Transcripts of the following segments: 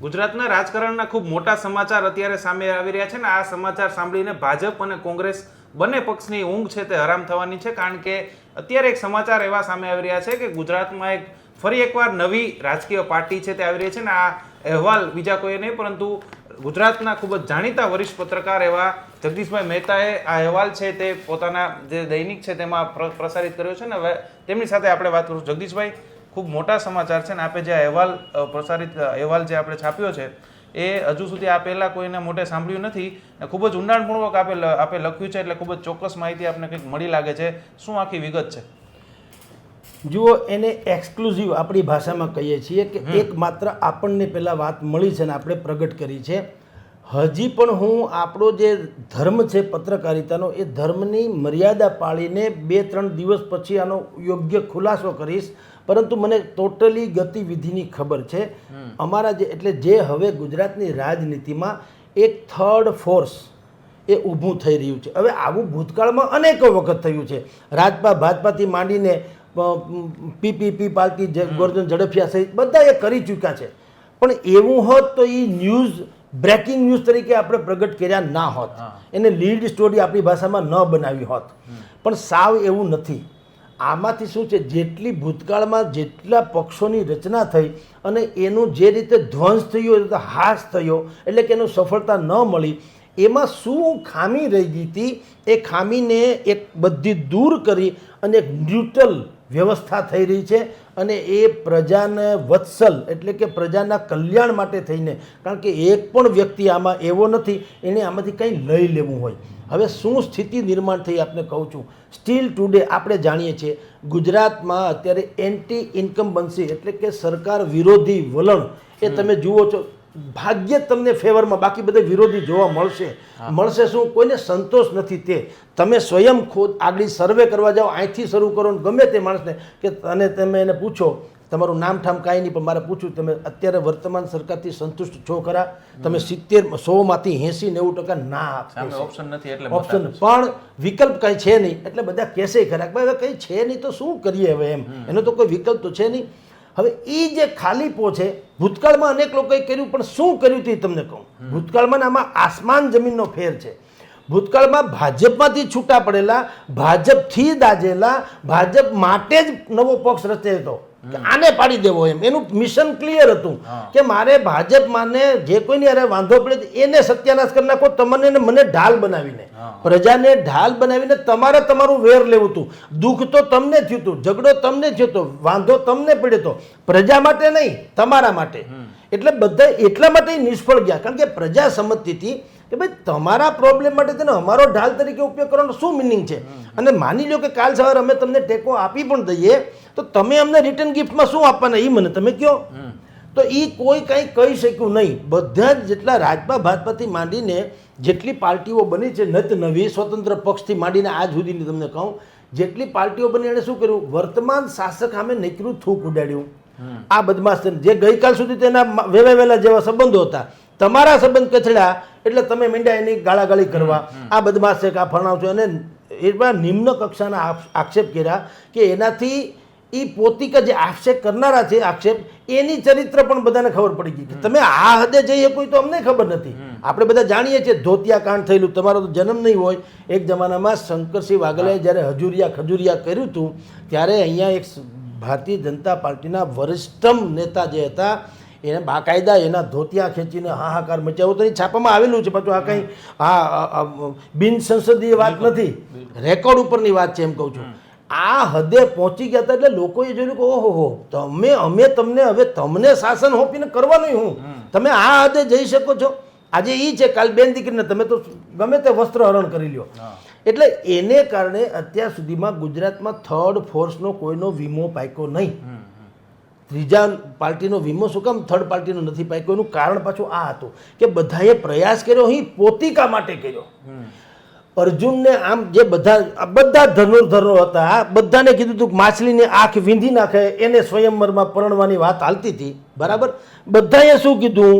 ગુજરાતના રાજકારણના ખૂબ મોટા સમાચાર અત્યારે સામે આવી રહ્યા છે ને આ સમાચાર સાંભળીને ભાજપ અને કોંગ્રેસ બંને પક્ષની ઊંઘ છે તે હરામ થવાની છે, કારણ કે અત્યારે એક સમાચાર એવા સામે આવી રહ્યા છે કે ગુજરાતમાં ફરી એકવાર નવી રાજકીય પાર્ટી છે તે આવી રહી છે ને આ અહેવાલ બીજા કોઈ નહીં પરંતુ ગુજરાતના ખૂબ જ જાણીતા વરિષ્ઠ પત્રકાર એવા જગદીશભાઈ મહેતાએ આ અહેવાલ છે તે પોતાના જે દૈનિક છે તેમાં પ્રસારિત કર્યો છે ને હવે તેમની સાથે આપણે વાત કરીશું. જગદીશભાઈ, ખૂબ મોટા સમાચાર છે ને આપે જે અહેવાલ અહેવાલ જે આપણે છાપ્યો છે એ હજુ સુધી આ પહેલાં કોઈને મોટે સાંભળ્યું નથી, ખૂબ જ ઊંડાણપૂર્વક આપે લખ્યું છે એટલે ખૂબ જ ચોક્કસ માહિતી આપને કંઈક મળી લાગે છે. શું આખી વિગત છે? જુઓ, એને એક્સક્લુઝિવ આપણી ભાષામાં કહીએ છીએ કે એક માત્ર આપણને પહેલાં વાત મળી છે ને આપણે પ્રગટ કરી છે. હજી પણ હું આપણો જે ધર્મ છે પત્રકારિતાનો એ ધર્મની મર્યાદા પાળીને 2-3 દિવસ પછી આનો યોગ્ય ખુલાસો કરીશ, પરંતુ મને ટોટલી ગતિવિધિની ખબર છે. અમારા જે હવે ગુજરાતની રાજનીતિમાં એક થર્ડ ફોર્સ એ ઊભું થઈ રહ્યું છે. હવે આવું ભૂતકાળમાં અનેકો વખત થયું છે. ભાજપાથી માંડીને પીપીપી પાર્ટી ગોરધન ઝડફિયા સહિત બધા એ કરી ચૂક્યા છે. પણ એવું હોત તો એ ન્યૂઝ બ્રેકિંગ ન્યૂઝ તરીકે આપણે પ્રગટ કર્યા ના હોત, એને લીડ સ્ટોરી આપણી ભાષામાં ન બનાવી હોત. પણ સાવ એવું નથી. આમાંથી શું છે, જેટલી ભૂતકાળમાં જેટલા પક્ષોની રચના થઈ અને એનું જે રીતે ધ્વંસ થયો, એ રીતે હાસ થયો, એટલે કે એનું સફળતા ન મળી, એમાં શું ખામી રહી ગઈ હતી એ ખામીને એક બધી દૂર કરી અને એક ન્યુટ્રલ વ્યવસ્થા થઈ રહી છે. અને એ પ્રજાને વત્સલ એટલે કે પ્રજાના કલ્યાણ માટે થઈને, કારણ કે એક પણ વ્યક્તિ આમાં એવો નથી એને આમાંથી કંઈ લઈ લેવું હોય. હવે શું સ્થિતિ નિર્માણ થઈ આપને કહું છું. સ્ટીલ ટુડે આપણે જાણીએ છીએ ગુજરાતમાં અત્યારે એન્ટી ઇન્કમ્બન્સી એટલે કે સરકાર વિરોધી વલણ એ તમે જુઓ છો. ભાગ્ય તમને ફેવરમાં, બાકી બધા વિરોધી જોવા મળશે. શું કોઈને સંતોષ નથી તે તમે સ્વયં ખુદ આગળ સર્વે કરવા જાઓ, અહીંથી શરૂ કરો ને ગમે તે માણસને કે અને તમે એને પૂછો તમારું નામ ઠામ કાંઈ નહીં, પણ મારે પૂછ્યું તમે અત્યારે વર્તમાન સરકારથી સંતુષ્ટ છો ખરા? તમે 70-100માંથી 80-90% ના આપશો. ઓપ્શન નથી એટલે ઓપ્શન પણ વિકલ્પ કંઈ છે નહીં એટલે બધા કહેશે ખરા કે હવે કંઈ છે નહીં તો શું કરીએ હવે એમ, એનો તો કોઈ વિકલ્પ તો છે નહીં. હવે એ જે ખાલીપો છે ભૂતકાળમાં અનેક લોકોએ કર્યું, પણ શું કર્યું તે તમને કહું. ભૂતકાળમાં આમાં આસમાન જમીનનો ફેર છે. ભૂતકાળમાં ભાજપમાંથી છૂટા પડેલા, ભાજપથી દાજેલા, ભાજપ માટે જ નવો પક્ષ રચે હતો કે આને પાડી દેવો એમ, એનું મિશન ક્લિયર હતું કે મારે ભાજપમાંને જે કોઈની અરે વાંધો પડે એને સત્યાનાશ કરી નાખો, તમને ને મને ઢાલ બનાવીને, પ્રજાને ઢાલ બનાવીને તમારે તમારું વેર લેવું હતું. દુઃખ તો તમને થયું હતું, ઝઘડો તમને થયો હતો, વાંધો તમને પડ્યો હતો, પ્રજા માટે નહીં તમારા માટે. એટલે બધા એટલા માટે નિષ્ફળ ગયા, કારણ કે પ્રજા સમજતી હતી કે ભાઈ તમારા પ્રોબ્લેમ માટે તેનો અમારો ઢાલ તરીકે ઉપયોગ કરવાનો શું મિનિંગ છે. અને માની લો કે કાલ સવારે અમે તમને ટેકો આપી પણ દઈએ તો તમે અમને રિટર્ન ગિફ્ટમાં શું આપવાના એ મને તમે કહો. તો એ કોઈ કંઈ કહી શક્યું નહીં. બધા જ જેટલા ભાજપાથી માંડીને જેટલી પાર્ટીઓ બની છે, નવી સ્વતંત્ર પક્ષથી માંડીને આજ સુધીની તમને કહું જેટલી પાર્ટીઓ બની એણે શું કર્યું, વર્તમાન શાસક સામે નીકળ્યું થૂક ઉડાડ્યું. આ બદમાશ જે ગઈકાલ સુધી તેના વેલા જેવા સંબંધો હતા, તમારા સંબંધ કચડ્યા એટલે તમે મીંડા એની ગાળાગાળી કરવા, આ બદમાશ છે કે આ ફરણાવ છો, અને એવા નિમ્ન કક્ષાના આક્ષેપ કર્યા કે એનાથી એ પોતિકા જે આક્ષેપ કરનારા છે આક્ષેપ એની ચરિત્ર પણ બધાને ખબર પડી ગઈ કે તમે આ હદે જઈએ કોઈ તો અમને ખબર નથી. આપણે બધા જાણીએ છીએ ધોતિયા કાંડ થયેલું, તમારો તો જન્મ નહીં હોય. એક જમાનામાં શંકરસિંહ વાઘેલાએ જ્યારે ખજુરિયા કર્યું હતું ત્યારે અહીંયા એક ભારતીય જનતા પાર્ટીના વરિષ્ઠ નેતા જે હતા એને બાકાયદા એના ધોતિયા ખેંચીને હાહાકાર મચાવ્યો. તો એ છાપામાં આવેલું છે. પાછું આ કંઈ બિન સંસદીય વાત નથી, રેકોર્ડ ઉપરની વાત છે એમ કહું છું. આ હદે પહોંચી ગયા હતા એટલે લોકોએ જોયું કે ઓહો અમે તમને શાસન હોપીને કરવાનું હું, તમે આ હદે જઈ શકો છો. આજે એ છે કાલ બેન દીકરીને તમે તો ગમે તે વસ્ત્ર હરણ કરી લ્યો. એટલે એને કારણે અત્યાર સુધીમાં ગુજરાતમાં થર્ડ ફોર્સનો કોઈનો વીમો પાક્યો નહીં. ત્રીજા પાર્ટીનો વીમો શું કામ થર્ડ પાર્ટીનો નથી પાક્યો? એનું કારણ પાછું આ હતું કે બધાએ પ્રયાસ કર્યો અહીં પોતિકા માટે કર્યો. અર્જુનને આમ જે બધા ધનુર્ધરો હતા બધાને કીધું હતું માછલીની આંખ વીંધી નાખે એને સ્વયંવરમાં પરણવાની વાત હાલતી હતી, બરાબર. બધાએ શું કીધું,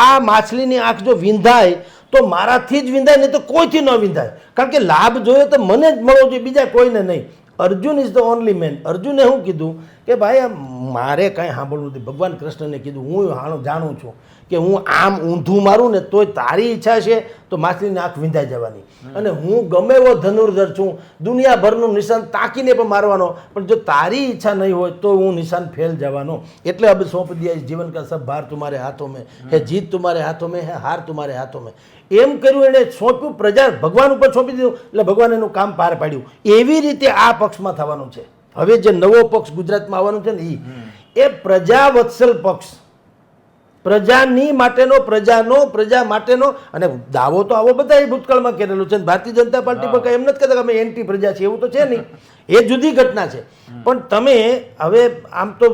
આ માછલીની આંખ જો વિંધાય તો મારાથી જ વિંધાય, નહીં તો કોઈથી ન વિંધાય, કારણ કે લાભ જોયો તો મને જ મળવો જોઈએ, બીજા કોઈને નહીં. Arjun is the only man. અર્જુને શું કીધું કે ભાઈ આ મારે કાંઈ સાંભળવું નથી. ભગવાન કૃષ્ણને કીધું હું જાણું છું કે હું આમ ઊંધું મારું ને તોય તારી ઈચ્છા છે તો માછલીની આંખ વિંધાઈ જવાની, અને હું ગમે એવો ધનુર્ધર છું, દુનિયાભરનું નિશાન તાકીને પણ મારવાનો, પણ જો તારી ઈચ્છા નહીં હોય તો હું નિશાન ફેલ જવાનો. એટલે અબ સોંપ દિયા ઇસ જીવન કા સબ ભાર તુમ્હારે હાથોं में है, જીત તુમ્હારે હાથોं में है, હાર તુમ્હારે હાથોं में. એમ કર્યું, એને સોંપ્યું, પ્રજા ભગવાન ઉપર સોંપી દીધું, એટલે ભગવાન એનું કામ પાર પાડ્યું. એવી રીતે આ પક્ષમાં થવાનું છે. હવે જે નવો પક્ષ ગુજરાતમાં આવવાનું છે ને એ પ્રજા વત્સલ પક્ષ, પ્રજાની માટેનો, પ્રજા માટેનો. અને દાવો તો આવો બધા ભૂતકાળમાં કરેલો છે. ભારતીય જનતા પાર્ટી પર એમ નથી કહેતા કે અમે એન્ટી પ્રજા છીએ, એવું તો છે નહીં, એ જુદી ઘટના છે. પણ તમે હવે આમ તો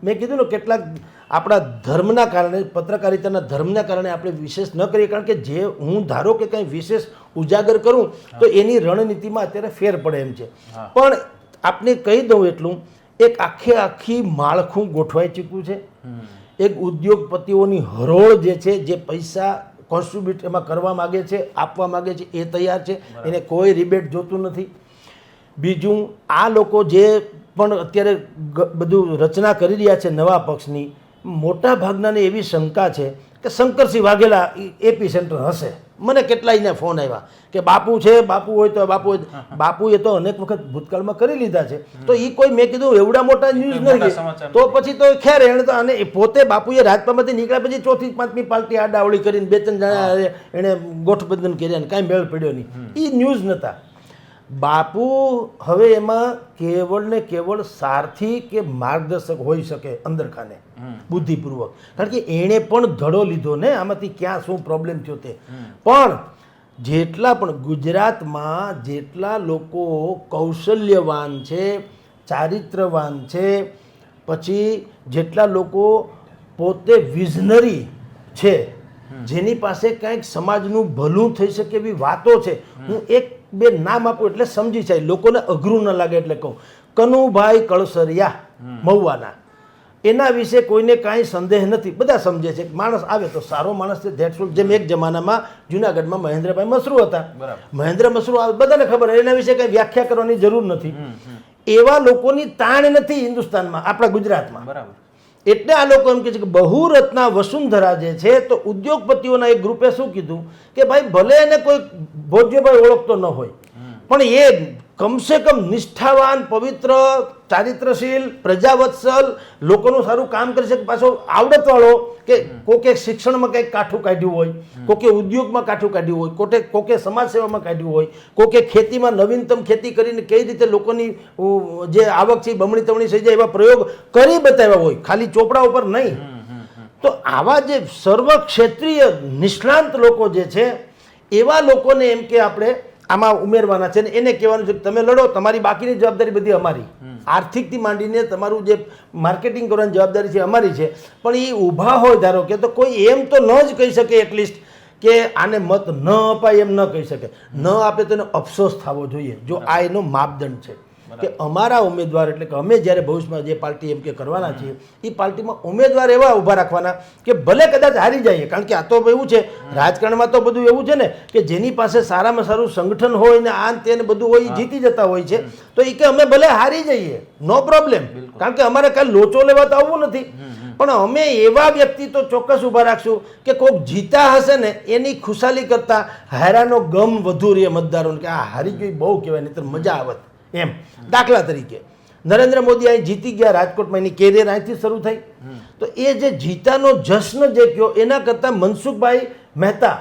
મેં કીધું ને કેટલાક આપણા ધર્મના કારણે, પત્રકારિતાના ધર્મના કારણે આપણે વિશેષ ન કરીએ, કારણ કે જે હું ધારો કે કંઈ વિશેષ ઉજાગર કરું તો એની રણનીતિમાં અત્યારે ફેર પડે એમ છે. પણ આપને કહી દઉં એટલું, એક આખી માળખું ગોઠવાઈ ચૂક્યું છે. એક ઉદ્યોગપતિઓની હરોળ જે છે, જે પૈસા કોન્ટ્રીબ્યુટ એમાં કરવા માગે છે, આપવા માગે છે, એ તૈયાર છે, એને કોઈ રિબેટ જોતું નથી. બીજું, આ લોકો જે પણ અત્યારે બધું રચના કરી રહ્યા છે નવા પક્ષની, મોટા ભાગનાની એવી શંકા છે કે શંકરસિંહ વાઘેલા એપી સેન્ટર હશે. મને કેટલાયને ફોન આવ્યા કે બાપુ છે, બાપુ હોય તો બાપુ હોય. બાપુએ તો અનેક વખત ભૂતકાળમાં કરી લીધા છે, તો એ કોઈ, મેં કીધું એવડા મોટા ન્યૂઝ નથી તો પછી તો ખેર એણે તો, અને પોતે બાપુએ રાજપામાંથી નીકળ્યા પછી ચોથી પાંચમી પાર્ટી આડાવડી કરીને 2-3 જણા એણે ગોઠબંધન કર્યા ને કાંઈ મેળ પડ્યો નહીં. એ ન્યૂઝ નહોતા. બાપુ હવે એમાં કેવળ ને કેવળ સારથી કે માર્ગદર્શક હોઈ શકે અંદરખાને, બુદ્ધિપૂર્વક. કારણ કે એણે પણ ધડો લીધો ને આમાંથી ક્યાં શું પ્રોબ્લેમ થયો તે. પણ જેટલા પણ ગુજરાતમાં જેટલા લોકો કૌશલ્યવાન છે, ચારિત્રવાન છે, પછી જેટલા લોકો પોતે વિઝનરી છે, જેની પાસે કંઈક સમાજનું ભલું થઈ શકે એવી વાતો છે, હું એક બે નામ આપું એટલે સમજી જાય, લોકોને અઘરું ન લાગે એટલે કહું. કનુભાઈ કળસરિયા મહુવાના, એના વિશે કોઈને કાંઈ સંદેહ નથી, બધા સમજે છે. માણસ આવે તો સારો માણસ છે, ધેટ્સ ઓલ. જેમ એક જમાનામાં જુનાગઢમાં મહેન્દ્રભાઈ મસરૂ હતા, મહેન્દ્ર મસરૂ બધાને ખબર, એના વિશે કંઈ વ્યાખ્યા કરવાની જરૂર નથી. એવા લોકોની તાણ નથી હિન્દુસ્તાનમાં, આપણા ગુજરાતમાં. બરાબર. એટલે આ લોકો એમ કહે છે કે બહુરત્ના વસુંધરા જે છે, તો ઉદ્યોગપતિઓના એક ગ્રુપે શું કીધું કે ભાઈ ભલે એને કોઈ ભોજ્યભાઈ ઓળખતો ન હોય, પણ એ કમસે કમ નિષ્ઠાવાન, પવિત્ર, ચારિત્રશીલ, પ્રજાવત્સલ, લોકોનું સારું કામ કરી શકે, પાછો આવડતવાળો, કે કોકે શિક્ષણમાં કંઈક કાઠું કાઢ્યું હોય, કોકે ઉદ્યોગમાં કાઠું કાઢ્યું હોય, કોકે સમાજ સેવામાં કાઢ્યું હોય, કોકે ખેતીમાં નવીનતમ ખેતી કરીને કઈ રીતે લોકોની જે આવક છે બમણી તમણી થઈ જાય એવા પ્રયોગ કરી બતાવ્યા હોય, ખાલી ચોપડા ઉપર નહીં. તો આવા જે સર્વક્ષેત્રીય નિષ્ણાંત લોકો જે છે, એવા લોકોને એમ કે આપણે આમાં ઉમેરવાના છે ને એને કહેવાનું છે કે તમે લડો, તમારી બાકીની જવાબદારી બધી અમારી, આર્થિકથી માંડીને તમારું જે માર્કેટિંગ કરવાની જવાબદારી છે અમારી છે. પણ એ ઊભા હોય ધારો કે, તો કોઈ એમ તો ન જ કહી શકે એટલીસ્ટ કે આને મત ન અપાય, એમ ન કહી શકે. ન આપે તો એનો અફસોસ થવો જોઈએ, જો આ એનો માપદંડ છે કે અમારા ઉમેદવાર, એટલે કે અમે જ્યારે ભવિષ્યમાં જે પાર્ટી એમ કે કરવાના છીએ, એ પાર્ટીમાં ઉમેદવાર એવા ઊભા રાખવાના કે ભલે કદાચ હારી જઈએ. કારણ કે આ તો એવું છે, રાજકારણમાં તો બધું એવું છે ને કે જેની પાસે સારામાં સારું સંગઠન હોય ને આ તેને બધું હોય, જીતી જતા હોય છે. તો એ કે અમે ભલે હારી જઈએ, નો પ્રોબ્લેમ, કારણ કે અમારે કાંઈ લોચો લેવા તો આવવું નથી, પણ અમે એવા વ્યક્તિ તો ચોક્કસ ઊભા રાખશું કે કોઈક જીતા હશે ને એની ખુશાલી કરતાં હારાનો ગમ વધુ રહે મતદારોને, કે આ હારી ગઈ બહુ કહેવાય, નહીંતર મજા આવત એમ. દાખલા તરીકે નરેન્દ્ર મોદી અહીં જીતી ગયા રાજકોટમાં, એની કેરિયર અહીંથી શરૂ થઈ, તો એ જે જીતાનો જશ્ન જે કયો એના કરતાં મનસુખભાઈ મહેતા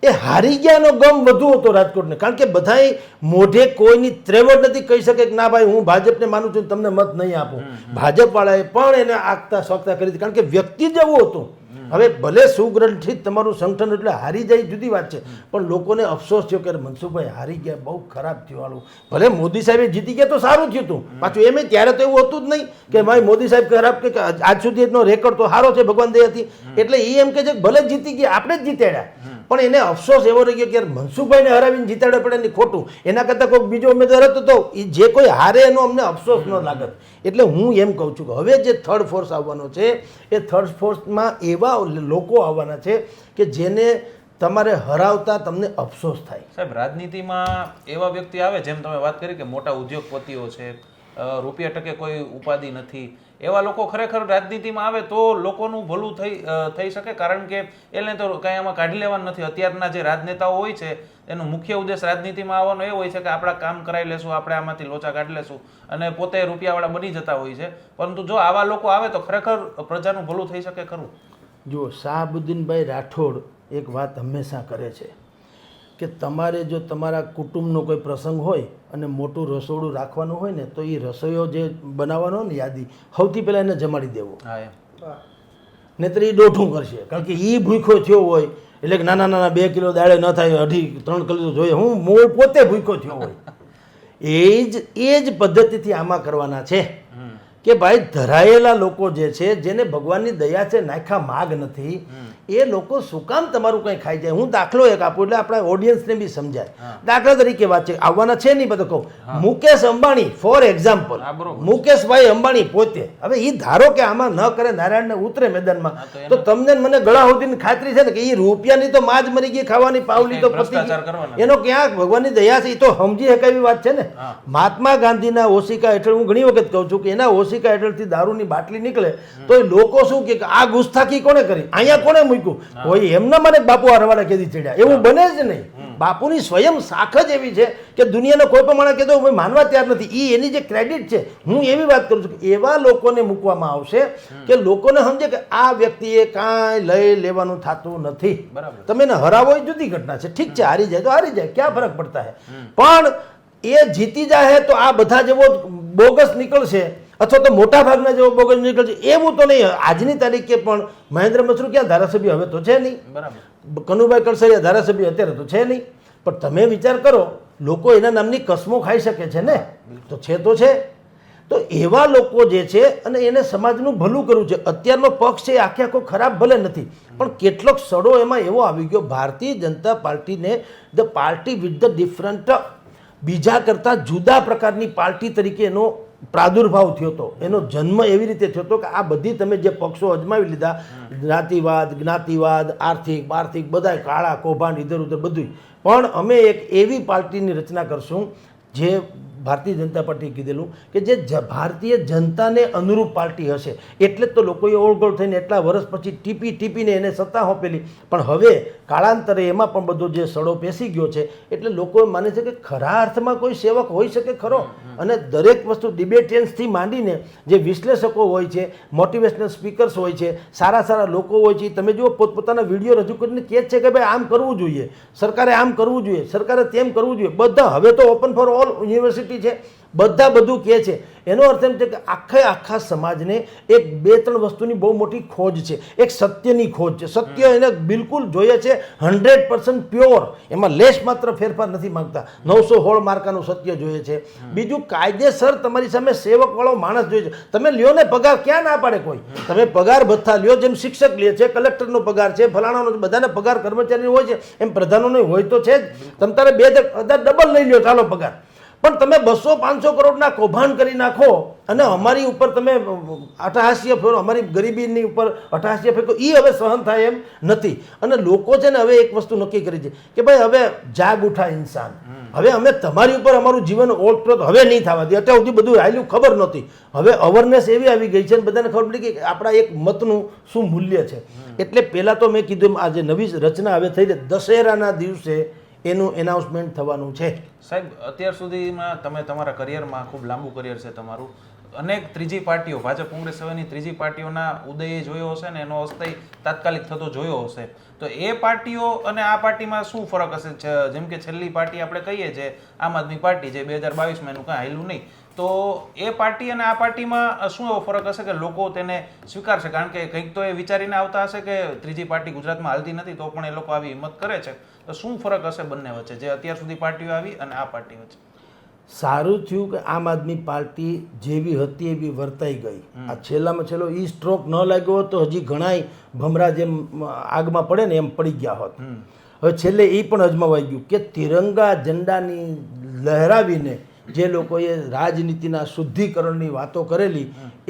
એ હારી ગયાનો ગમ વધુ હતો રાજકોટને. કારણ કે બધાય મોઢે કોઈની ત્રેવડ નથી કહી શકે કે ના ભાઈ હું ભાજપને માનું છું, તમને મત નહીં આપું. ભાજપવાળાએ પણ એને આગતા સોગતા કરી હતી, કારણ કે વ્યક્તિ જેવું હતું. હવે ભલે સુગ્રંથિત તમારું સંગઠન એટલે હારી જાય જુદી વાત છે, પણ લોકોને અફસોસ થયો કે મનસુખભાઈ હારી ગયા, બહુ ખરાબ થયું વાળું. ભલે મોદી સાહેબે જીતી ગયા તો સારું થયું હતું, પાછું એમ ત્યારે તો એવું હતું જ નહીં કે ભાઈ મોદી સાહેબ ખરાબ, કે આજ સુધી એનો રેકોર્ડ તો સારો છે ભગવાન દયાથી. એટલે એ એમ કે છે ભલે જીતી ગયા, આપણે જ જીતાડ્યા, પણ એને અફસોસ એવો રહી ગયો કે મનસુખભાઈને હરાવીને જીતાડે પડે એની ખોટું, એના કરતાં કોઈ બીજો ઉમેદવાર હતો તો એ જે કોઈ હારે એનો અમને અફસોસ ન લાગત. એટલે હું એમ કહું છું કે હવે જે થર્ડ ફોર્સ આવવાનો છે, એ થર્ડ ફોર્સમાં એવા લોકો આવવાના છે કે જેને તમારે હરાવતા તમને અફસોસ થાય. સાહેબ, રાજનીતિમાં એવા વ્યક્તિ આવે, જેમ તમે વાત કરી કે મોટા ઉદ્યોગપતિઓ છે, રૂપિયા ટકે કોઈ ઉપાધિ નથી, એવા લોકો ખરેખર રાજનીતિમાં આવે તો લોકોનું ભલું થઈ શકે, કારણ કે એને તો કાંઈ આમાં કાઢી લેવાનું નથી. અત્યારના જે રાજનેતાઓ હોય છે એનો મુખ્ય ઉદ્દેશ રાજનીતિમાં આવવાનો એ હોય છે કે આપણા કામ કરાવી લેશું, આપણે આમાંથી લોચા કાઢી લેશું અને પોતે રૂપિયાવાળા બની જતા હોય છે. પરંતુ જો આવા લોકો આવે તો ખરેખર પ્રજાનું ભલું થઈ શકે ખરું. જુઓ, શાહબુદ્દીનભાઈ રાઠોડ એક વાત હંમેશા કરે છે કે તમારે જો તમારા કુટુંબનો કોઈ પ્રસંગ હોય અને મોટું રસોડું રાખવાનું હોય ને તો એ રસોઈયો જે બનાવવાનો ને યાદી સૌથી પહેલાં એને જમાડી દેવો, હા એમ નહીંતર એ દોઠું કરશે. કારણ કે એ ભૂખ્યો થયો હોય એટલે કે નાના નાના 2 કિલો દાળે ન થાય, 2.5-3 કિલો જોઈએ. હું મૂળ પોતે ભૂખ્યો થયો હોય. એ જ પદ્ધતિથી આમાં કરવાના છે કે ભાઈ ધરાયેલા લોકો જે છે, જેને ભગવાનની દયા છે, નાખા માગ નથી, એ લોકો શું કામ તમારું કંઈ ખાઈ જાય. હું દાખલો એક આપું એટલે આપણા ઓડિયન્સને બી સમજાય. દાખલા તરીકે વાત છે, આવવાના છે નહીં બધું કહું. મુકેશ અંબાણી ફોર એક્ઝામ્પલ, મુકેશભાઈ અંબાણી પોતે, હવે એ ધારો કે આમાં ન કરે, નારાયણને ઉતરે મેદાનમાં, તો તમને મને ગળા સુધીની ખાતરી છે ને કે એ રૂપિયાની તો માં જ મરી ગઈ, ખાવાની પાવલી તો પતી, એનો ક્યાંક ભગવાનની દયા છે, એ તો સમજી શકાય એવી વાત છે ને. મહાત્મા ગાંધીના ઓશિકા હેઠળ હું ઘણી વખત કહું છું કે એના ઓશિકા હેઠળથી દારૂની બાટલી નીકળે તો એ લોકો શું કે આ ગુસ્તાખી કોને કરી, અહીંયા કોને મૂક્યું, કોઈ એમના મને બાપુ આ રવાડા કેદી ચડ્યા, એવું બને જ નહીં. બાપુની સ્વયં શાખ જ એવી છે કે દુનિયાનો કોઈ પણ માણસ કહેતો માનવા તૈયાર નથી. એ એની જે ક્રેડિટ છે, હું એવી વાત કરું છું કે એવા લોકોને મૂકવામાં આવશે કે લોકોને સમજે કે આ વ્યક્તિએ કાંઈ લઈ લેવાનું થતું નથી. તમે એને હરાવો એ જુદી ઘટના છે, ઠીક છે, હારી જાય તો હારી જાય, ક્યાં ફરક પડતા હે. પણ એ જીતી જાય તો આ બધા જેવો બોગસ નીકળશે અથવા તો મોટા ભાગના જેવો બોગસ નીકળશે એવું તો નહીં. આજની તારીખે પણ મહેન્દ્ર મશરૂ ક્યાં ધારાસભ્ય હવે તો છે નહીં, કનુભાઈ કળસરિયા ધારાસભ્ય અત્યારે તો છે નહીં. પણ તમે વિચાર કરો, લોકો એના નામની કસમો ખાઈ શકે છે ને, તો છે તો છે. તો એવા લોકો જે છે અને એને સમાજનું ભલું કરવું છે. અત્યારનો પક્ષ છે આખે આખો ખરાબ ભલે નથી, પણ કેટલોક સડો એમાં એવો આવી ગયો, ભારતીય જનતા પાર્ટીને the party with the different, બીજા કરતાં જુદા પ્રકારની પાર્ટી તરીકે એનો પ્રાદુર્ભાવ થયો હતો, એનો જન્મ એવી રીતે થયો હતો કે આ બધી તમે જે પક્ષો અજમાવી લીધા, જ્ઞાતિવાદ, આર્થિક બધા કાળા કૌભાંડ ઇધર ઉધર બધું, પણ અમે એક એવી પાર્ટીની રચના કરશું જે ભારતીય જનતા પાર્ટીએ કીધેલું કે જે ભારતીય જનતાને અનુરૂપ પાર્ટી હશે. એટલે જ તો લોકોએ ઓળગોળ થઈને એટલા વર્ષ પછી ટીપીને એને સત્તા સોંપેલી. પણ હવે કાળાંતરે એમાં પણ બધો જે સડો પેસી ગયો છે એટલે લોકો માને છે કે ખરા અર્થમાં કોઈ સેવક હોઈ શકે ખરો. અને દરેક વસ્તુ ડિબેટિયન્સથી માંડીને જે વિશ્લેષકો હોય છે, મોટિવેશનલ સ્પીકર્સ હોય છે, સારા લોકો હોય છે, તમે જુઓ પોતપોતાના વિડીયો રજૂ કરીને કહે છે કે ભાઈ આમ કરવું જોઈએ, સરકારે આમ કરવું જોઈએ, સરકારે તેમ કરવું જોઈએ. બધા હવે તો ઓપન ફોર ઓલ યુનિવર્સિટી છે, બધા બધું કહે છે. એનો અર્થ એમ છે કે આખા સમાજને એક 2-3 વસ્તુની બહુ મોટી ખોજ છે. એક સત્યની ખોજ છે. સત્ય એને બિલકુલ જોઈએ છે 100% પ્યોર, એમાં લેશ માત્ર ફેરફાર નથી માંગતા. 916 માર્કાનું સત્ય જોઈએ છે. બીજું કાયદેસર તમારી સામે સેવકવાળો માણસ જોઈએ છે. તમે લ્યો ને પગાર, ક્યાં ના પાડે કોઈ, તમે પગાર ભથ્થા લ્યો, જેમ શિક્ષક લે છે, કલેક્ટરનો પગાર છે, ફલાણાનો, બધાને પગાર કર્મચારી હોય છે, એમ પ્રધાનોનો હોય તો છે જ. તમે તારે 2000 ડબલ લઈ લ્યો ચાલો પગાર, પણ તમે 200-500 કરોડના કૌભાંડ કરી નાખો અને અમારી ઉપર તમે અટ્ટહાસ્ય ફેરો, અમારી ગરીબીની ઉપર અટ્ટહાસ્ય ફેંકો, એ હવે સહન થાય એમ નથી. અને લોકો છે ને હવે એક વસ્તુ નક્કી કરી છે કે ભાઈ હવે જાગ ઉઠા ઇન્સાન, હવે અમે તમારી ઉપર અમારું જીવન ઓળખતો હવે નહીં થવા દે. અત્યાર સુધી બધું આવેલું ખબર નહોતી, હવે અવેરનેસ એવી આવી ગઈ છે ને બધાને ખબર પડી કે આપણા એક મતનું શું મૂલ્ય છે. એટલે પહેલાં તો મેં કીધું આ જે નવી રચના હવે થઈ છે, દશેરાના દિવસે એનું એનાઉન્સમેન્ટ થવાનું છે. સાહેબ, અત્યાર સુધીમાં તમે તમારા કરિયરમાં ખૂબ લાંબુ કરિયર છે તમારું, અનેક ત્રીજી પાર્ટીઓ, ભાજપ કોંગ્રેસ સિવાયની ત્રીજી પાર્ટીઓના ઉદય જોયો હશે ને એનો અસ્થાયી તાત્કાલિક થતો જોયો હશે. તો એ પાર્ટીઓ અને આ પાર્ટીમાં શું ફરક હશે? જેમ કે છેલ્લી પાર્ટી આપણે કહીએ છીએ આમ આદમી પાર્ટી, જે 2022માં એનું કાંઈ હાલ્યું નહીં, તો એ પાર્ટી અને આ પાર્ટીમાં શું એવો ફરક હશે કે લોકો તેને સ્વીકારશે? કારણ કે કંઈક તો એ વિચારીને આવતા હશે કે ત્રીજી પાર્ટી ગુજરાતમાં હાલતી નથી, તો પણ એ લોકો આવી હિંમત કરે છે. તો શું ફરક હશે બંને વચ્ચે, જે અત્યાર સુધી પાર્ટીઓ આવી અને આ પાર્ટી વચ્ચે? સારું થયું કે આમ આદમી પાર્ટી જેવી હતી એવી વર્તાઈ ગઈ. આ છેલ્લામાં છેલ્લો ઈ સ્ટ્રોક ન લાગ્યો હોત તો હજી ઘણાય ભમરા જેમ આગમાં પડે ને એમ પડી ગયા હોત. હવે છેલ્લે એ પણ અજમાવાઈ ગયું કે તિરંગા ઝંડાની લહેરાવીને જે લોકોએ રાજનીતિના શુદ્ધિકરણની વાતો કરેલી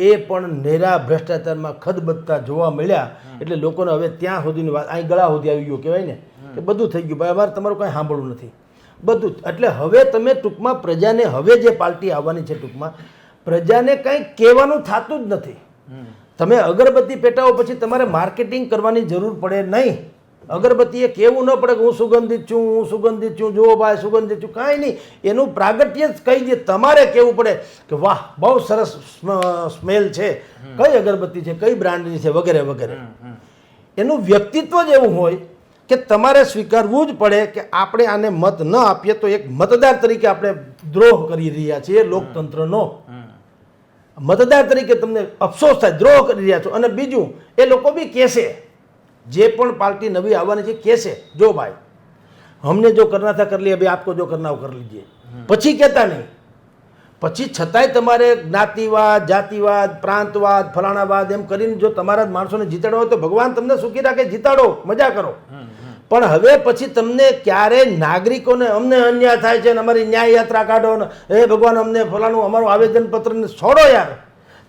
એ પણ નેરા ભ્રષ્ટાચારમાં ખદબદતા જોવા મળ્યા. એટલે લોકોને હવે ત્યાં સુધીની વાત અહીં ગળા સુધી આવી ગયો કહેવાય ને, કે બધું થઈ ગયું ભાઈ, અમારે તમારું કાંઈ સાંભળવું નથી બધું. એટલે હવે તમે ટૂંકમાં પ્રજાને હવે જે પાર્ટી આવવાની છે, ટૂંકમાં પ્રજાને કંઈ કહેવાનું થતું જ નથી. તમે અગરબત્તી પેટાવો પછી તમારે માર્કેટિંગ કરવાની જરૂર પડે નહીં. અગરબત્તીએ કહેવું ન પડે કે હું સુગંધિત છું, જુઓ ભાઈ સુગંધિત છું, કાંઈ નહીં. એનું પ્રાગટ્ય જ કહી દે. તમારે કહેવું પડે કે વાહ બહુ સરસ સ્મેલ છે, કઈ અગરબત્તી છે, કઈ બ્રાન્ડની છે, વગેરે વગેરે. એનું વ્યક્તિત્વ જ એવું હોય કે તમારે સ્વીકારવું જ પડે કે આપણે આને મત ન આપીએ તો એક મતદાર તરીકે આપણે દ્રોહ કરી રહ્યા છીએ લોકતંત્રનો. મતદાર તરીકે તમને અફસોસ થાય, દ્રોહ કરી રહ્યા છો. અને બીજું એ લોકો બી કહેશે, જે પણ પાર્ટી નવી આવવાની છે કહેશે, જો ભાઈ હમને જો કરના થા કર લીએ, અભી આપકો જો કરના હો કર લીજીએ. પછી કહેતા નહીં. પછી છતાંય તમારે જ્ઞાતિવાદ, જાતિવાદ, પ્રાંતવાદ, ફલાણાવાદ એમ કરીને જો તમારા જ માણસોને જીતાડવા હોય તો ભગવાન તમને સુખી રાખે, જીતાડો, મજા કરો. પણ હવે પછી તમને ક્યારે નાગરિકોને અમને અન્યાય થાય છે ને અમારી ન્યાય યાત્રા કાઢો ને હે ભગવાન અમને ફલાણું અમારું આવેદનપત્રને છોડો યાર.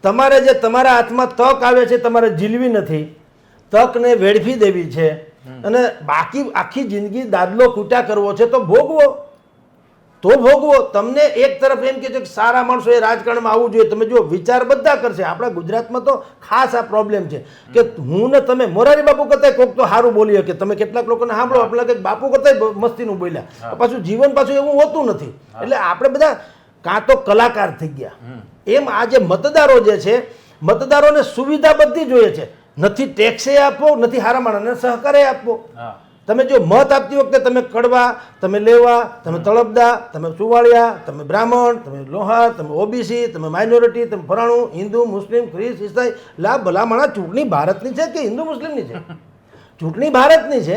તમારે જે તમારા હાથમાં તક આવે છે તમારે ઝીલવી નથી, તકને વેડફી દેવી છે. અને બાકી આખી જિંદગી દાદલો કૂટા કરવો છે તો ભોગવો, તો ભોગવો. તમને એક તરફ એમ કહે છે કે સારા માણસો એ રાજકારણમાં આવવું જોઈએ. તમે જો વિચાર બધા કરશે. આપણા ગુજરાતમાં તો ખાસ આ પ્રોબ્લેમ છે કે હું ને તમે મોરારી બાપુ કરતા કોઈક તો સારું બોલી શકે. તમે કેટલાક લોકોને સાંભળો આપણે લાગે બાપુ કરતા મસ્તીનું બોલ્યા, પાછું જીવન પાછું એવું હોતું નથી. એટલે આપણે બધા કાં તો કલાકાર થઈ ગયા. એમ આ જે મતદારો જે છે, મતદારોને સુવિધા બધી જોઈએ છે. નથી ટેક્સે આપવો, નથી હારા માણસને સહકારે આપવો. તમે જો મત આપતી વખતે તમે કડવા, તમે લેવા, તમે તળપદા, તમે સુવાળિયા, તમે બ્રાહ્મણ, તમે લોહાર, તમે ઓબીસી, તમે માઇનોરિટી, તમે ફરાણું, હિન્દુ, મુસ્લિમ, ખ્રિસ્ત, ઈસાઈ, લા ભલામણા ચૂંટણી ભારતની છે કે હિન્દુ મુસ્લિમની છે? ચૂંટણી ભારતની છે,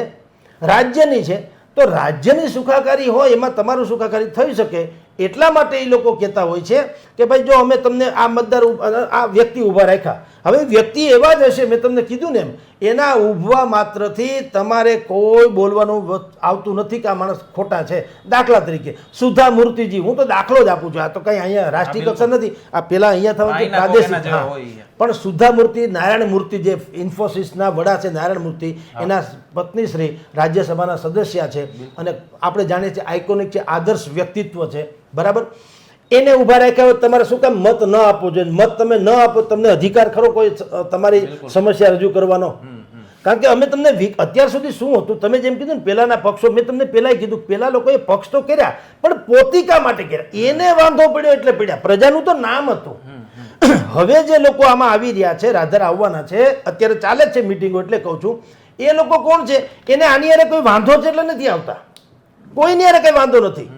રાજ્યની છે. તો રાજ્યની સુખાકારી હોય એમાં તમારું સુખાકારી થઈ શકે એટલા માટે એ લોકો કહેતા હોય છે કે ભાઈ જો અમે તમને આ મતદાર આ વ્યક્તિ ઊભા રાખ્યા. હવે વ્યક્તિ એવા જ હશે, મેં તમને કીધું ને એમ, એના ઊભવા માત્રથી તમારે કોઈ બોલવાનું આવતું નથી કે આ માણસ ખોટા છે. દાખલા તરીકે સુધા મૂર્તિજી, હું તો દાખલો જ આપું છું, આ તો કંઈ અહીંયા રાષ્ટ્રીય કક્ષા નથી, આ પેલા અહીંયા થવાનું પ્રાદેશિક. પણ સુધા મૂર્તિ, નારાયણ મૂર્તિ જે ઇન્ફોસિસના વડા છે, નારાયણ મૂર્તિ, એના પત્ની શ્રી રાજ્યસભાના સદસ્ય છે અને આપણે જાણીએ છીએ આઇકોનિક છે, આદર્શ વ્યક્તિત્વ છે, બરાબર. એને ઊભા રાખ્યા હોય તમારે શું કામ મત ન આપવો જોઈએ? મત તમે ન આપો, તમને અધિકાર ખરો કોઈ તમારી સમસ્યા રજૂ કરવાનો? કારણ કે અમે તમને અત્યાર સુધી શું હતું, તમે જેમ કીધું ને પહેલાના પક્ષો, મેં તમને પહેલાં કીધું પહેલા લોકોએ પક્ષ તો કર્યા પણ પોતિકા માટે કર્યા. એને વાંધો પડ્યો એટલે પડ્યા, પ્રજાનું તો નામ હતું. હવે જે લોકો આમાં આવી રહ્યા છે, રાધર આવવાના છે, અત્યારે ચાલે જ છે મિટિંગો, એટલે કહું છું એ લોકો કોણ છે? એને આની યારે કોઈ વાંધો છે એટલે નથી આવતા, કોઈની યારે કંઈ વાંધો નથી.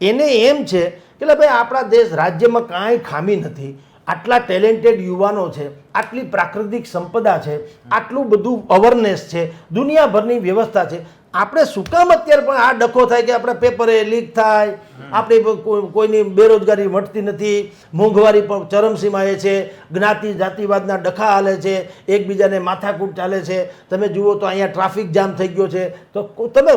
એને એમ છે કે ભાઈ આપણા દેશ રાજ્યમાં કાંઈ ખામી નથી, આટલા ટેલેન્ટેડ યુવાનો છે, આટલી પ્રાકૃતિક સંપદા છે, આટલું બધું અવેરનેસ છે, દુનિયાભરની વ્યવસ્થા છે. આપણે શું કામ અત્યારે પણ આ ડખો થાય કે આપણા પેપરે લીક થાય, આપણે કોઈની બેરોજગારી મટતી નથી, મોંઘવારી પણ ચરમસીમાએ છે, જ્ઞાતિ જાતિવાદના ડખા હાલે છે, એકબીજાને માથાકૂટ ચાલે છે. તમે જુઓ તો અહીંયા ટ્રાફિક જામ થઈ ગયો છે. તો તમે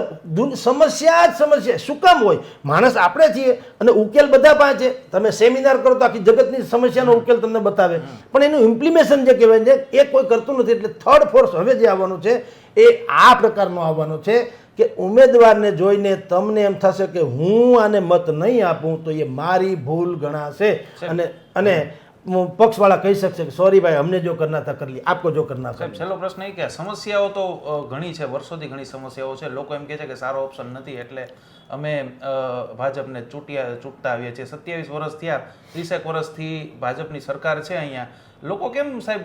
સમસ્યા જ સમસ્યા શું કામ હોય? માણસ આપણે છીએ અને ઉકેલ બધા પાસે છે. તમે સેમિનાર કરો તો આખી જગતની સમસ્યાનો ઉકેલ તમને બતાવે, પણ એનું ઇમ્પ્લિમેશન જે કહેવાય છે એ કોઈ કરતું નથી. એટલે થર્ડ ફોર્સ હવે જે આવવાનું છે એ આ પ્રકારનો આવવાનો છે કે ઉમેદવારને જોઈને તમને એમ થશે કે હું આને મત નહીં આપું તો એ મારી ભૂલ ગણાશે. અને પક્ષવાળા કહી શકશે કે સોરી ભાઈ અમને જો કરના થા કર લી, આપકો જો કરના થા. છેલ્લો પ્રશ્ન એ કે સમસ્યાઓ તો ઘણી છે, વર્ષોથી ઘણી સમસ્યાઓ છે. લોકો એમ કહે છે કે સારો ઓપ્શન નથી એટલે અમે ભાજપને ચૂંટતા આવીએ છીએ. 27 વર્ષ થયા, 30 વર્ષથી ભાજપની સરકાર છે અહીંયા. લોકો કેમ સાહેબ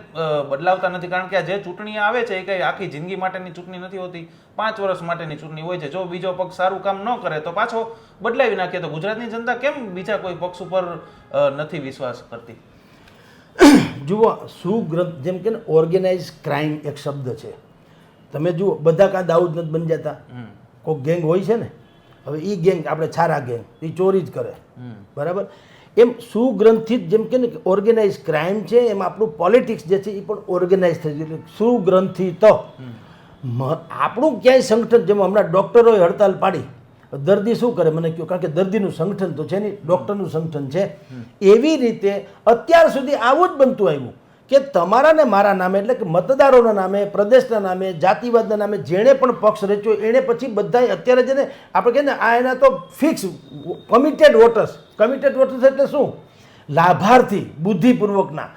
બદલાવતા નથી? કારણ કે આ જે ચૂંટણી આવે છે એ કઈ આખી જિંદગી માટેની ચૂંટણી નથી હોતી, 5 વર્ષ માટેની ચૂંટણી હોય છે. જો બીજો પક્ષ સારું કામ ન કરે તો પાછો બદલાવી નાખીએ. તો ગુજરાતની જનતા કેમ બીજા કોઈ પક્ષ ઉપર નથી વિશ્વાસ કરતી? જુઓ, સુગ્રંથ જેમ કે ઓર્ગેનાઇઝ ક્રાઇમ એક શબ્દ છે. તમે જુઓ બધા કાં દાઉદ નથી બની જતા, કોઈક ગેંગ હોય છે ને. હવે એ ગેંગ આપણે છારા ગેંગ, એ ચોરી જ કરે, બરાબર. એમ સુગ્રંથિત જેમ કે ને ઓર્ગેનાઇઝ ક્રાઇમ છે, એમ આપણું પોલિટિક્સ જે છે એ પણ ઓર્ગેનાઇઝ થઈ ગયું. સુગ્રંથિત આપણું ક્યાંય સંગઠન, જેમ હમણાં ડૉક્ટરોએ હડતાલ પાડી, દર્દી શું કરે મને કહો? કારણ કે દર્દીનું સંગઠન તો છે નહીં, ડૉક્ટરનું સંગઠન છે. એવી રીતે અત્યાર સુધી આવું જ બનતું આવ્યું કે તમારા ને મારા નામે, એટલે કે મતદારોના નામે, પ્રદેશના નામે, જાતિવાદના નામે જેણે પણ પક્ષ રચ્યો એણે પછી બધા અત્યારે છે ને આપણે કહીએ ને આ એના તો fix committed waters. Committed waters એટલે શું? લાભાર્થી બુદ્ધિપૂર્વકના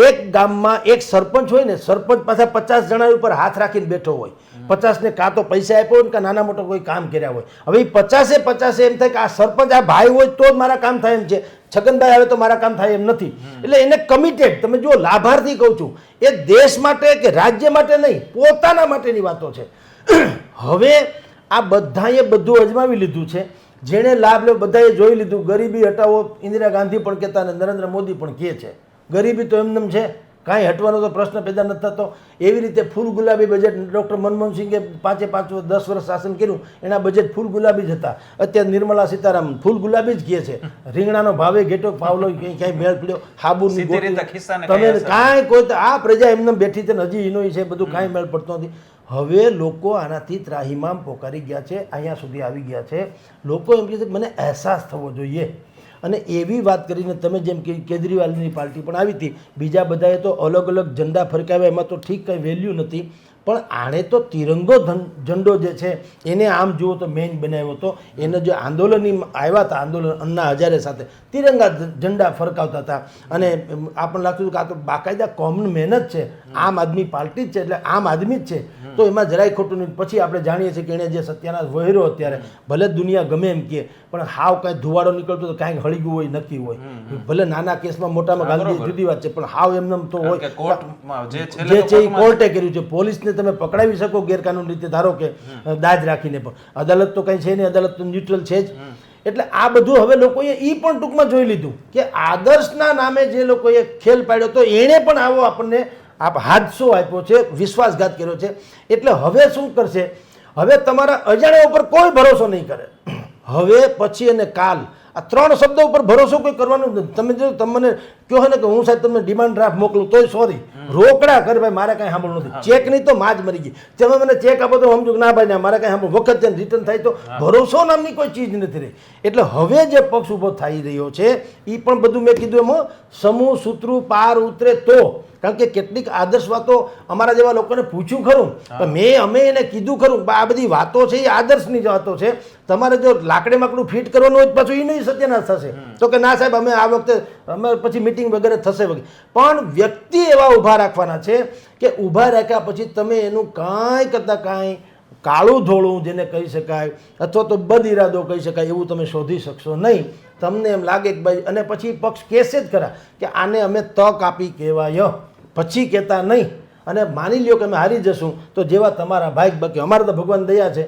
એક ગામમાં એક સરપંચ હોય ને, સરપંચ પાછા 50 જણા ઉપર હાથ રાખીને બેઠો હોય, 50 ને કાં તો પૈસા આપ્યો હોય ને કાં નાના મોટા કોઈ કામ કર્યા હોય. હવે એ 50 એમ થાય કે આ સરપંચ આ ભાઈ હોય તો જ મારા કામ થાય એમ છે, છગનભાઈ આવે તો મારા કામ થાય એમ નથી. એટલે એને કમિટેડ, તમે જુઓ લાભાર્થી કહું છું, એ દેશ માટે કે રાજ્ય માટે નહીં, પોતાના માટેની વાતો છે. હવે આ બધાએ બધું અજમાવી લીધું છે. જેણે લાભ લેવો બધાએ જોઈ લીધું. ગરીબી હટાવો ઇન્દિરા ગાંધી પણ કહેતા અને નરેન્દ્ર મોદી પણ કહે છે. ગરીબી તો એમનેમ છે, કાંઈ હટવાનો તો પ્રશ્ન પેદા નથી થતો. એવી રીતે ફૂલ ગુલાબી બજેટ ડૉક્ટર મનમોહન સિંઘે 5 વર્ષ શાસન કર્યું, એના બજેટ ફૂલ ગુલાબી જ હતા. અત્યારે નિર્મલા સીતારામન ફૂલ ગુલાબી જ કહે છે. રીંગણાનો ભાવે ઘેટો પાવલો ક્યાંય મેળ પડ્યો, હાબુની તમે કાંઈ કોઈ આ પ્રજા એમને બેઠી છે ને હજી એનો છે બધું કાંઈ મેળ પડતો નથી. હવે લોકો આનાથી ત્રાહિમામ પોકારી ગયા છે, અહીંયા સુધી આવી ગયા છે. લોકો એમ કહે છે કે મને અહેસાસ થવો જોઈએ. અને એવી વાત કરીને તમે જેમ કે કેજરીવાલની પાર્ટી પણ આવી હતી, બીજા બધાએ તો અલગ અલગ ઝંડા ફરકાવ્યા, એમાં તો ઠીક કંઈ વેલ્યુ નથી. પણ આણે તો તિરંગો ઝંડો જે છે એને આમ જુઓ તો મેઇન બનાવ્યો હતો. એને જે આંદોલનની આવ્યા હતા, આંદોલન અન્ના હજારે સાથે તિરંગા ઝંડા ફરકાવતા હતા. અને આપણને લાગતું હતું કે આ તો બાકાયદા કોમન મહેનત છે, આમ આદમી પાર્ટી જ છે, એટલે આમ આદમી જ છે, તો એમાં જરાય ખોટું નહીં. પછી આપણે જાણીએ છીએ કે એણે જે સત્યાનાશ વહેરો અત્યારે, ભલે દુનિયા ગમે એમ કહે, પણ હાવ કાંઈ ધુવાડો નીકળતો તો કાંઈક હળી ગયું હોય નક્કી હોય. ભલે નાના કેસમાં મોટામાં ગાંધી જુદી વાત છે, પણ હાવ એમને તો હોય જે છે એ કોર્ટે કર્યું છે. પોલીસને તમે પકડાવી શકો ગેરકાનૂની રીતે, ધારો કે દાજ રાખીને, પણ અદાલત તો કંઈ છે નહીં, અદાલત તો ન્યુટ્રલ છે જ. એટલે આ બધું હવે લોકોએ એ પણ ટૂંકમાં જોઈ લીધું કે આદર્શના નામે જે લોકોએ ખેલ પાડ્યો તો એણે પણ આવો આપણને હાદસો આપ્યો છે, વિશ્વાસઘાત કર્યો છે. એટલે હવે શું કરશે? હવે તમારા અજાણ્યા ઉપર કોઈ ભરોસો નહીં કરે. હવે પછી અને કાલ આ 3 શબ્દો ઉપર ભરોસો કોઈ કરવાનો નથી. તમે જો તમને કહો ને કે હું સાહેબ તમને ડિમાન્ડ ડ્રાફ્ટ મોકલું તોય સોરી, રોકડા કર ભાઈ, મારે કાંઈ સાંભળવું નથી. ચેક નહીં તો માં જ મરી ગઈ. તમે મને ચેક આપો તો સમજો ના ભાઈ ના, મારે કાંઈ સાંભળવું, વખત છે રિટર્ન થાય તો ભરોસો નામની કોઈ ચીજ નથી રહી. એટલે હવે જે પક્ષ ઊભો થઈ રહ્યો છે એ પણ બધું મેં કીધું એમાં સમૂહ સૂત્રું પાર ઉતરે તો. કારણ કે કેટલીક આદર્શ વાતો અમારા જેવા લોકોને પૂછ્યું ખરું, પણ અમે એને કીધું ખરું આ બધી વાતો છે એ આદર્શની જ વાતો છે. તમારે જો લાકડે માકડું ફિટ કરવાનું હોય પાછું એ નહીં સત્યનાશ થશે. તો કે ના સાહેબ અમે આ વખતે અમે પછી મિટિંગ વગેરે થશે વગેરે. પણ વ્યક્તિ એવા ઊભા રાખવાના છે કે ઊભા રાખ્યા પછી તમે એનું કાંઈ કરતાં કાંઈ કાળું ધોળું જેને કહી શકાય અથવા તો બદ ઇરાદો કહી શકાય એવું તમે શોધી શકશો નહીં. તમને એમ લાગે કે ભાઈ, અને પછી પક્ષ કહેશે જ ખરા કે આને અમે તક આપી કહેવાય, પછી કહેતા નહીં. અને માની લ્યો કે અમે હારી જશું તો જેવા તમારા ભાઈ, બાકી અમારે તો ભગવાન દયા છે,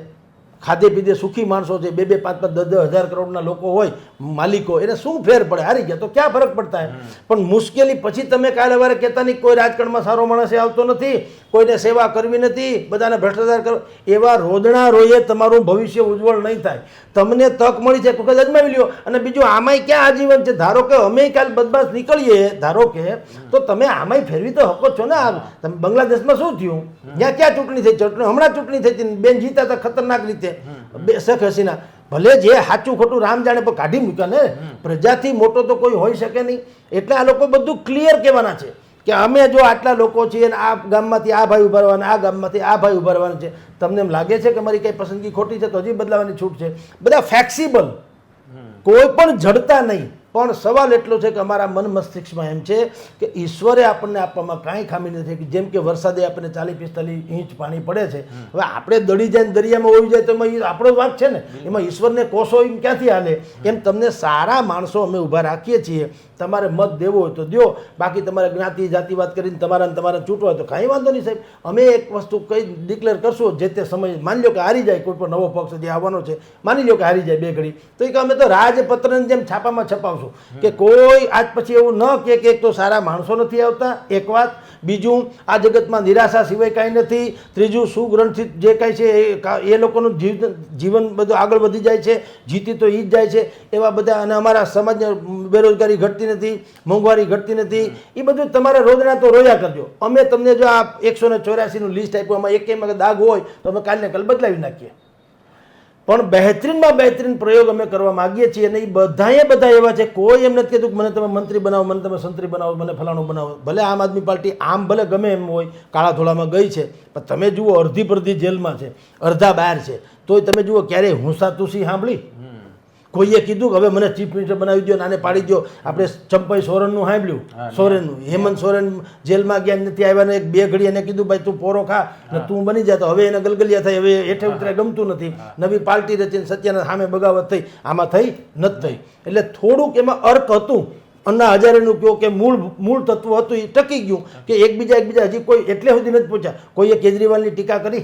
ખાધે પીધે સુખી માણસો છે, 2-2, 5-5, 10-10 હજાર કરોડના લોકો હોય માલિકો, એને શું ફેર પડે? હારી ગયા તો ક્યાં ફરક પડતા હોય? પણ મુશ્કેલી પછી તમે કાલે વારે કહેતા નહીં કોઈ રાજકારણમાં સારો માણસ આવતો નથી, કોઈને સેવા કરવી નથી, બધાને ભ્રષ્ટાચાર કરો, એવા રોદણા રોયે તમારું ભવિષ્ય ઉજ્જવળ નહીં થાય. તમને તક મળી છે વખત અજમાવી લ્યો. અને બીજું આમાંય ક્યાં આજીવન છે? ધારો કે અમે કાલ બદમાશ નીકળીએ, ધારો કે, તો તમે આમાંય ફેરવી તો હકો છો ને. તમે બાંગ્લાદેશમાં શું થયું? ત્યાં ક્યાં ચૂંટણી થઈ? હમણાં ચૂંટણી થઈ હતી, બેન જીતા હતા ખતરનાક રીતે, શેખ હસીના. ભલે જે સાચું ખોટું રામ જાણે પણ કાઢી મૂક્યા ને. પ્રજાથી મોટો તો કોઈ હોઈ શકે નહીં. એટલે આ લોકો બધું ક્લિયર કહેવાના છે કે અમે જો આટલા લોકો છીએ અને આ ગામમાંથી આ ભાઈ ઉભા રહેવાના, આ ગામમાંથી આ ભાઈ ઉભા રહેવાના છે. તમને એમ લાગે છે કે મારી કંઈ પસંદગી ખોટી છે તો હજી બદલાવાની છૂટ છે. બધા ફ્લેક્સિબલ, કોઈ પણ જડતા નહીં. પણ સવાલ એટલો છે કે અમારા મન મસ્તિષ્કમાં એમ છે કે ઈશ્વરે આપણને આપવામાં કાંઈ ખામી નથી. જેમ કે વરસાદે આપણને 40-45 ઇંચ પાણી પડે છે, હવે આપણે દડી જાય દરિયામાં હોઈ જાય તો એમાં આપણો વાંક છે ને, એમાં ઈશ્વરને કોસો એમ ક્યાંથી હાલે? એમ તમને સારા માણસો અમે ઊભા રાખીએ છીએ. તમારે મત દેવો હોય તો દો, બાકી તમારે જ્ઞાતિ જાતિવાદ કરીને તમારા ચૂંટવા હોય તો કાંઈ વાંધો નહીં સાહેબ. અમે એક વસ્તુ કઈ ડિક્લેર કરશું જે તે સમયે. માની લો કે હારી જાય કોઈ પણ નવો પક્ષ જે આવવાનો છે, માની લો કે હારી જાય 2 ઘડી, તો એ કે અમે તો રાજપત્રની જેમ છાપામાં છપાવશું કે કોઈ આજ પછી એવું ન કે એક તો સારા માણસો નથી આવતા, એક વાત. બીજું, આ જગતમાં નિરાશા સિવાય કાંઈ નથી. ત્રીજું, સુગ્રંથિત જે કાંઈ છે એ લોકોનું જીવન બધું આગળ વધી જાય છે, જીતી તો એ જ જાય છે એવા બધા. અને અમારા સમાજને બેરોજગારી ઘટતી નથી, મોંઘવારી ઘટતી નથી. એ બધું તમારે રોજના તો રોયા કરજો. અમે તમને જો આ 184નું લિસ્ટ આપ્યું, આમાં એકેયમાં દાગ હોય તો અમે કાલને કાલ બદલાવી નાખીએ. પણ બહેતરીનમાં બહેતરીન પ્રયોગ અમે કરવા માગીએ છીએ. અને એ બધા એવા છે, કોઈ એમ નથી કહેતું કે મને તમે મંત્રી બનાવો, મને તમે સંત્રી બનાવો, મને ફલાણું બનાવો. ભલે આમ આદમી પાર્ટી આમ ભલે ગમે એમ હોય, કાળા ધોળામાં ગઈ છે, પણ તમે જુઓ અડધી પરધી જેલમાં છે, અડધા બહાર છે, તોય તમે જુઓ ક્યારેય હુંસા તુસી સાંભળી? કોઈએ કીધું કે હવે મને ચીફ મિનિસ્ટર બનાવી દો, નાને પાડી દો. આપણે ચંપાઈ સોરેનનું સાંભળ્યું, સોરેનનું હેમંત સોરેન જેલમાં ગયા નથી આવ્યા ને 2 ઘડી એને કીધું ભાઈ તું પોરો ખા ને તું બની જા, તો હવે એને ગલગલિયા થઈ, હવે હેઠે ઉતરે ગમતું નથી, નવી પાર્ટી રચીને સત્યના સામે બગાવત થઈ, આમાં થઈ નથી થઈ. એટલે થોડુંક એમાં અર્ક હતું. અન્ના હજારેનું કહો કે મૂળ તત્વ હતું એ ટકી ગયું કે એકબીજા હજી કોઈ એટલે સુધી નથી પહોંચ્યા. કોઈએ કેજરીવાલની ટીકા કરી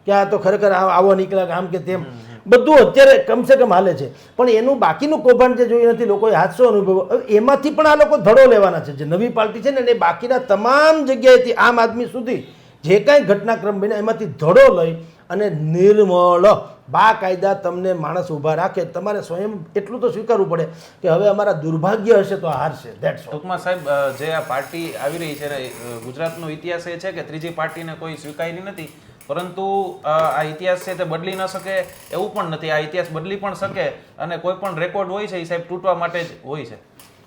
કે આ તો ખરેખર આવો નીકળ્યા આમ કે તેમ, બધું અત્યારે કમસે કમ હાલે છે. પણ એનું બાકીનું કૌભાંડ જે જોયું નથી, લોકોએ હાદસો અનુભવ્યો, એમાંથી પણ આ લોકો ધડો લેવાના છે. જે નવી પાર્ટી છે ને એ બાકીના તમામ જગ્યાએથી આમ આદમી સુધી જે કાંઈ ઘટનાક્રમ બન્યા એમાંથી ધડો લઈ અને નિર્મળ બાકાયદા તમને માણસ ઊભા રાખે. તમારે સ્વયં એટલું તો સ્વીકારવું પડે કે હવે અમારા દુર્ભાગ્ય હશે તો હારશે. That's all. ટૂંકમાં સાહેબ, જે આ પાર્ટી આવી રહી છે, ગુજરાતનો ઇતિહાસ એ છે કે ત્રીજી પાર્ટીને કોઈ સ્વીકારી નથી, પરંતુ આ ઇતિહાસ છે તે બદલી ન શકે એવું પણ નથી. આ ઇતિહાસ બદલી પણ શકે અને કોઈ પણ રેકોર્ડ હોય છે એ સાહેબ તૂટવા માટે જ હોય છે.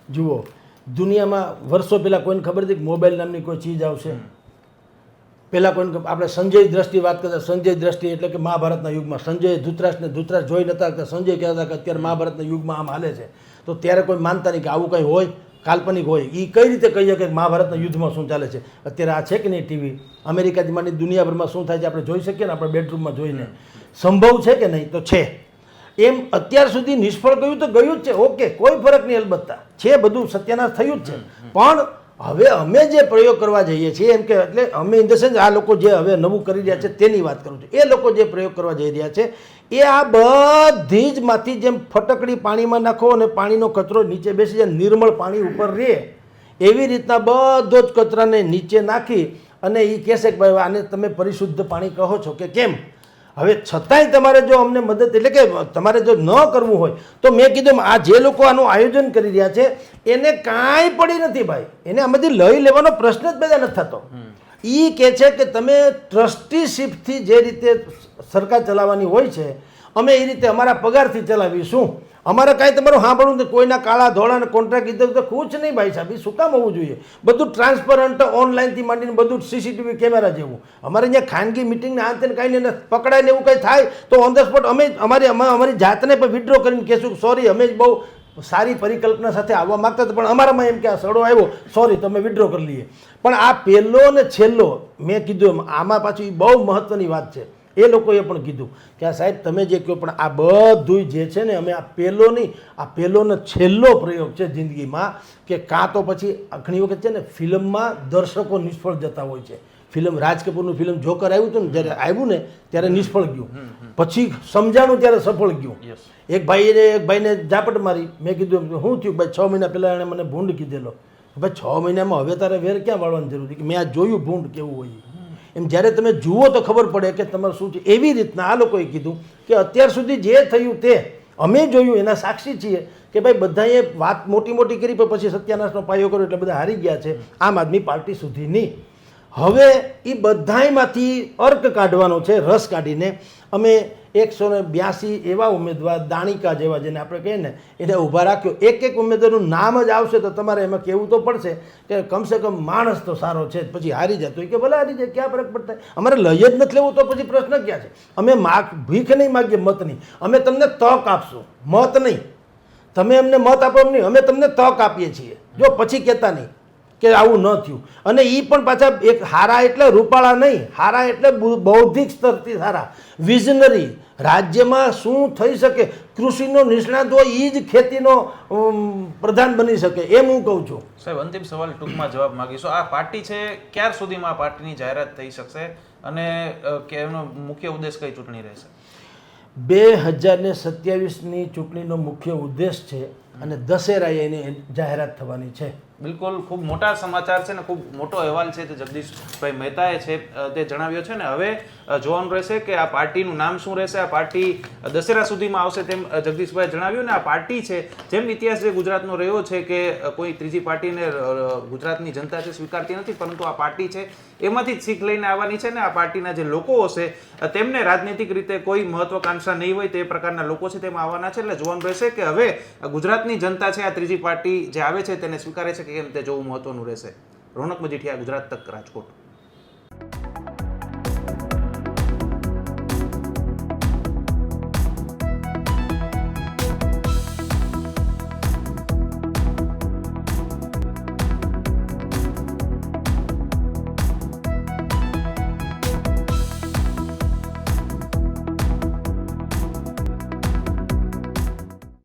જુઓ, દુનિયામાં વર્ષો પહેલાં કોઈને ખબર હતી કે મોબાઈલ નામની કોઈ ચીજ આવશે? પહેલાં કોઈને આપણે સંજય દ્રષ્ટિ વાત કરતા, સંજય દ્રષ્ટિ એટલે કે મહાભારતના યુગમાં સંજય ધૃતરાષ્ટ્ર જોઈ નતા શકતા. સંજય કહેતા હતા કે અત્યારે મહાભારતના યુગમાં આમ હાલે છે. તો ત્યારે કોઈ માનતા નહીં કે આવું કંઈ હોય, કાલ્પનિક હોય. એ કઈ રીતે કહીએ કે મહાભારતના યુદ્ધમાં શું ચાલે છે? અત્યારે આ છે કે નહીં ટીવી, અમેરિકાથી માંડી દુનિયાભરમાં શું થાય છે આપણે જોઈ શકીએ ને, આપણે બેડરૂમમાં જોઈને. સંભવ છે કે નહીં? તો છે. એમ અત્યાર સુધી નિષ્ફળ ગયું તો ગયું જ છે. ઓકે, કોઈ ફરક નહીં, અલબત્તા છે, બધું સત્યાનાશ થયું જ છે. પણ હવે અમે જે પ્રયોગ કરવા જઈએ છીએ, એમ કે એટલે અમે ઇન ધ સેન્સ આ લોકો જે હવે નવું કરી રહ્યા છે તેની વાત કરું છું. એ લોકો જે પ્રયોગ કરવા જઈ રહ્યા છે એ આ બધી જ માંથી જેમ ફટકડી પાણીમાં નાખો અને પાણીનો કચરો નીચે બેસી જાય, નિર્મળ પાણી ઉપર રહે, એવી રીતના બધો જ કચરાને નીચે નાખી અને એ કહેશે કે ભાઈ આને તમે પરિશુદ્ધ પાણી કહો છો કે કેમ? હવે છતાંય તમારે જો અમને મદદ, એટલે કે તમારે જો ન કરવું હોય તો મેં કીધું આ જે લોકો આનું આયોજન કરી રહ્યા છે એને કાંઈ પડી નથી ભાઈ, એને આમાંથી લઈ લેવાનો પ્રશ્ન જ બધા નથી થતો. એ કહે છે કે તમે ટ્રસ્ટીશીપથી જે રીતે સરકાર ચલાવવાની હોય છે અમે એ રીતે અમારા પગારથી ચલાવીશું. અમારે કાંઈ તમારું સાંભળવું નથી, કોઈના કાળા ધોળાને કોન્ટ્રાક્ટ કીધું તો ખુશ નહીં ભાઈ સાહેબ. એ શું કામ હોવું જોઈએ? બધું ટ્રાન્સપરન્ટ, ઓનલાઈનથી માંડીને બધું સીસીટીવી કેમેરા જેવું. અમારે અહીંયા ખાનગી મિટિંગને આ તેને કાંઈ નહીં પકડાય ને એવું કંઈ થાય તો ઓન ધ સ્પોટ અમે અમારી જાતને પણ વિડ્રો કરીને કહેશું સોરી અમે જ બહુ સારી પરિકલ્પના સાથે આવવા માગતા હતા પણ અમારામાં એમ કે આ સડો આવ્યો, સોરી તમે વિડ્રો કરી લઈએ. પણ આ પહેલો ને છેલ્લો મેં કીધું એમ આમાં પાછું એ બહુ મહત્ત્વની વાત છે. એ લોકોએ પણ કીધું કે આ સાહેબ તમે જે કહો પણ આ બધું જે છે ને અમે આ પહેલો નહીં, આ પહેલો ને છેલ્લો પ્રયોગ છે જિંદગીમાં. કે કાં તો પછી ઘણી વખત છે ને ફિલ્મમાં દર્શકો નિષ્ફળ જતા હોય છે. ફિલ્મ રાજ કપૂરનું ફિલ્મ જોકર આવ્યું હતું ને, જ્યારે આવ્યું ને ત્યારે નિષ્ફળ ગયું, પછી સમજાણું ત્યારે સફળ ગયું. એક ભાઈને ઝાપટ મારી. મેં કીધું શું થયું ભાઈ? 6 મહિના પહેલાં એણે મને ભૂંડ કીધેલો. ભાઈ 6 મહિનામાં હવે તારે વેર ક્યાં વાળવાની જરૂર હતી? કે મેં આ જોયું ભૂંડ કેવું હોય. એમ જ્યારે તમે જુઓ તો ખબર પડે કે તમારે શું છે. એવી રીતના આ લોકોએ કીધું કે અત્યાર સુધી જે થયું તે અમે જોયું, એના સાક્ષી છીએ કે ભાઈ બધાએ વાત મોટી મોટી કરી પણ પછી સત્યાનાશનો પાયો કર્યો એટલે બધા હારી ગયા છે આમ આદમી પાર્ટી સુધીની. હવે એ બધાયમાંથી અર્ક કાઢવાનો છે, રસ કાઢીને અમે 182 એવા ઉમેદવાર દાણિકા જેવા જેને આપણે કહીએ ને એને ઊભા રાખ્યો. એક ઉમેદવારનું નામ જ આવશે તો તમારે એમાં કહેવું તો પડશે કે કમસે કમ માણસ તો સારો છે. પછી હારી જાય તો કે ભલે હારી જાય, ક્યાં ફરક પડતા? અમારે લઈ જ નથી લેવું તો પછી પ્રશ્ન ક્યાં છે? અમે ભીખ નહીં માગીએ, મત નહીં. અમે તમને તક આપશું, મત નહીં. તમે અમને મત આપો નહીં, અમે તમને તક આપીએ છીએ. જો પછી કહેતા નહીં કે આવું ન થયું. અને એ પણ પાછા એક હારા એટલે રૂપાળા નહીં, હારા એટલે બૌદ્ધિક સ્તરથી સારા, વિઝનરી. રાજ્યમાં શું થઈ શકે, કૃષિનો નિષ્ણાત હોય એ જ ખેતીનો પ્રધાન બની શકે, એમ હું કહું છું. સાહેબ, અંતિમ સવાલ ટૂંકમાં જવાબ માંગીશું. આ પાર્ટી છે ક્યાર સુધીમાં આ પાર્ટીની જાહેરાત થઈ શકશે અને કે એનો મુખ્ય ઉદ્દેશ કઈ ચૂંટણી રહેશે? 2027ની ચૂંટણીનો મુખ્ય ઉદ્દેશ છે અને દશેરાએ એની જાહેરાત થવાની છે. બિલકુલ, ખૂબ મોટા સમાચાર છે ને ખૂબ મોટો અહેવાલ છે તે જગદીશભાઈ મહેતાએ છે તે જણાવ્યો છે. ને હવે જોવાનું રહેશે કે આ પાર્ટીનું નામ શું રહેશે. આ પાર્ટી દશેરા સુધીમાં આવશે તેમ જગદીશભાઈ જણાવ્યું. ને આ પાર્ટી છે જેમ ઇતિહાસ જે ગુજરાતનો રહ્યો છે કે કોઈ ત્રીજી પાર્ટીને ગુજરાતની જનતા છે સ્વીકારતી નથી, પરંતુ આ પાર્ટી છે એમાંથી જ શીખ લઈને આવવાની છે. ને આ પાર્ટીના જે લોકો હશે તેમને રાજનૈતિક રીતે કોઈ મહત્વાકાંક્ષા નહીં હોય તે પ્રકારના લોકો છે તેમાં આવવાના છે. એટલે જોવાનું રહેશે કે હવે ગુજરાતની જનતા છે આ ત્રીજી પાર્ટી જે આવે છે તેને સ્વીકારે છે કે કેમ તે જોવું મહત્વનું રહેશે. રોનક મજીઠિયા, ગુજરાત તક, રાજકોટ.